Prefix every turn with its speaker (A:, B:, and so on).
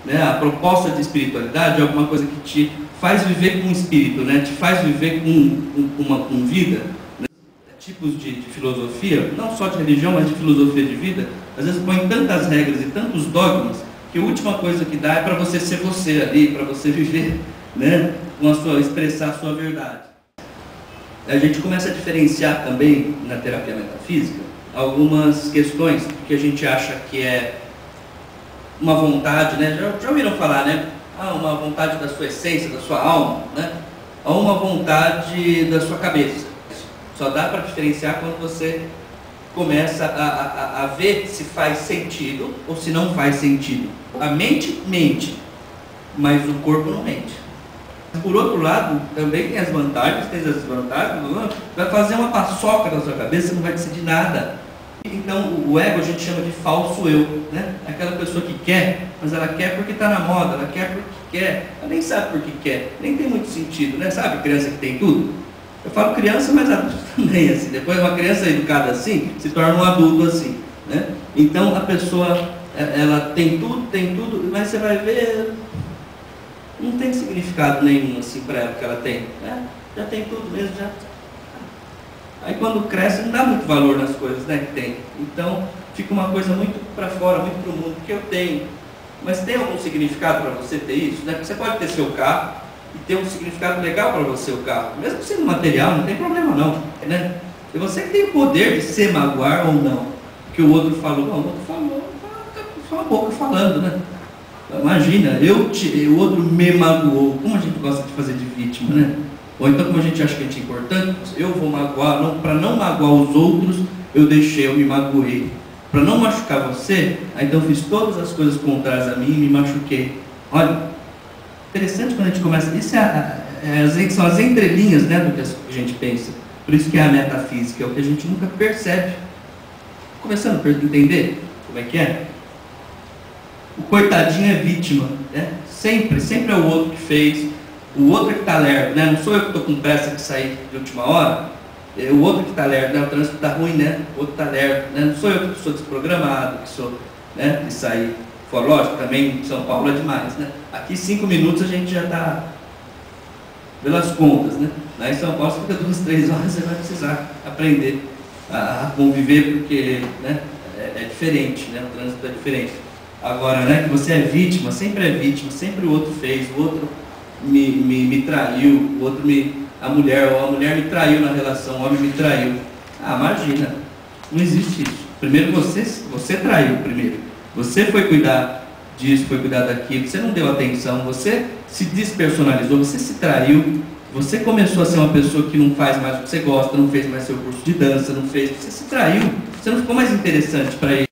A: né? A proposta de espiritualidade é alguma coisa que te faz viver com o espírito, né? Te faz viver com vida. Né? Tipos de filosofia, não só de religião, mas de filosofia de vida, às vezes põe tantas regras e tantos dogmas que a última coisa que dá é para você ser você ali, para você viver, né? Expressar a sua verdade. A gente começa a diferenciar também na terapia metafísica algumas questões que a gente acha que é uma vontade, né? Já ouviram falar, né? Uma vontade da sua essência, da sua alma, né? Ou uma vontade da sua cabeça. Só dá para diferenciar quando você começa a ver se faz sentido ou se não faz sentido. A mente mente, mas o corpo não mente. Por outro lado, também tem as vantagens, vai fazer uma paçoca na sua cabeça, você não vai decidir nada. Então o ego a gente chama de falso eu, né? Aquela pessoa que quer, mas ela quer porque está na moda, ela quer porque quer, ela nem sabe por que quer, nem tem muito sentido, né? Sabe criança que tem tudo? Eu falo criança, mas adulto também, assim. Depois uma criança educada assim, se torna um adulto assim, né? Então a pessoa, ela tem tudo, mas você vai ver, não tem significado nenhum assim para ela que ela tem, né? Já tem tudo mesmo, já. Aí quando cresce não dá muito valor nas coisas, né, que tem. Então fica uma coisa muito para fora, muito para o mundo, que eu tenho. Mas tem algum significado para você ter isso, né? Porque você pode ter seu carro e ter um significado legal para você o carro, mesmo sendo material, não tem problema não, né? E você que tem o poder de se magoar ou não, que o outro falou, não, o outro falou, só uma boca falando, né? Imagina, o outro me magoou, como a gente gosta de fazer de vítima, né? Ou então, como a gente acha que a gente é importante, eu vou magoar, para não magoar os outros, eu me magoei. Para não machucar você, então eu fiz todas as coisas contrárias a mim e me machuquei. Olha, interessante quando a gente começa, isso são as entrelinhas, né, do que a gente pensa. Por isso que é a metafísica, é o que a gente nunca percebe. Começando a entender como é que é. O coitadinho é vítima, né? Sempre é o outro que fez. O outro que está lerdo, né? Não sou eu que estou com pressa de sair de última hora, é o outro que está lerdo, né? O trânsito está ruim, né? O outro está lerdo, né? Não sou eu que sou desprogramado, que sou, né? De sair fora. Lógico, também em São Paulo é demais, né? Aqui 5 minutos a gente já está pelas contas, né? Lá em São Paulo você fica 2, 3 horas, você vai precisar aprender a conviver, porque, né? É diferente, né? O trânsito é diferente. Agora, né? Que você é vítima, sempre o outro fez, o outro me traiu, o outro a mulher me traiu na relação, o homem me traiu. Imagina, não existe isso. Primeiro você traiu primeiro. Você foi cuidar disso, foi cuidar daquilo, você não deu atenção, você se despersonalizou, você se traiu, você começou a ser uma pessoa que não faz mais o que você gosta, não fez mais seu curso de dança, você se traiu, você não ficou mais interessante para ele.